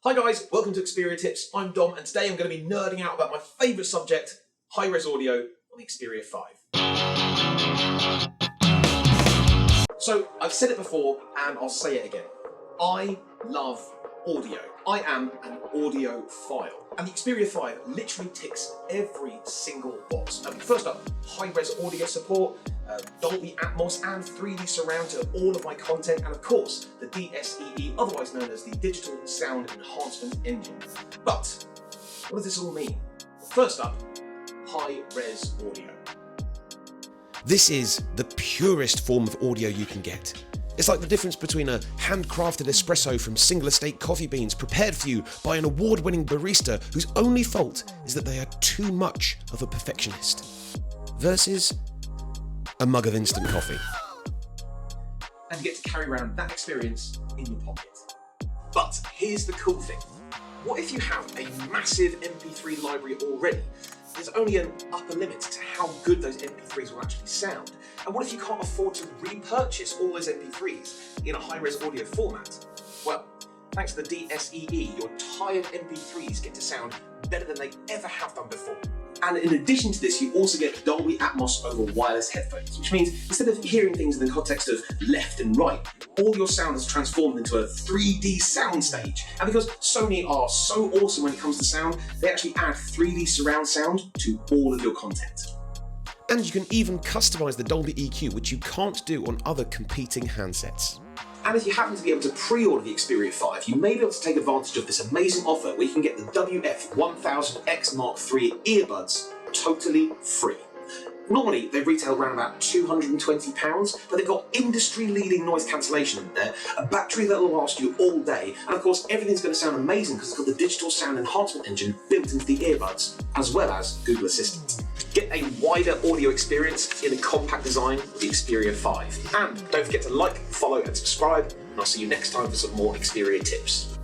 Hi guys, welcome to Xperia Tips. I'm Dom and today I'm going to be nerding out about my favourite subject, high-res audio on the Xperia 5. So I've said it before and I'll say it again. I love audio. I am an audiophile. And the Xperia 5 literally ticks every single box. First up, high-res audio support, Dolby Atmos and 3D surround to all of my content, and of course the DSEE, otherwise known as the Digital Sound Enhancement Engine. But what does this all mean? First up, high-res audio. This is the purest form of audio you can get. It's like the difference between a handcrafted espresso from single estate coffee beans prepared for you by an award-winning barista whose only fault is that they are too much of a perfectionist, versus a mug of instant coffee. And you get to carry around that experience in your pocket. But here's the cool thing. What if you have a massive MP3 library already? There's only an upper limit to how good those MP3s will actually sound. And what if you can't afford to repurchase all those MP3s in a high-res audio format? Well, thanks to the DSEE, your tired MP3s get to sound better than they ever have done before. And in addition to this, you also get Dolby Atmos over wireless headphones, which means instead of hearing things in the context of left and right, all your sound is transformed into a 3D soundstage. And because Sony are so awesome when it comes to sound, they actually add 3D surround sound to all of your content. And you can even customize the Dolby EQ, which you can't do on other competing handsets. And if you happen to be able to pre-order the Xperia 5, you may be able to take advantage of this amazing offer where you can get the WF-1000X Mark III earbuds totally free. Normally, they retail around about £220, but they've got industry-leading noise cancellation in there, a battery that will last you all day, and of course everything's going to sound amazing because it's got the Digital Sound Enhancement Engine built into the earbuds, as well as Google Assistant. Get a wider audio experience in a compact design with the Xperia 5. And don't forget to like, follow and subscribe, and I'll see you next time for some more Xperia tips.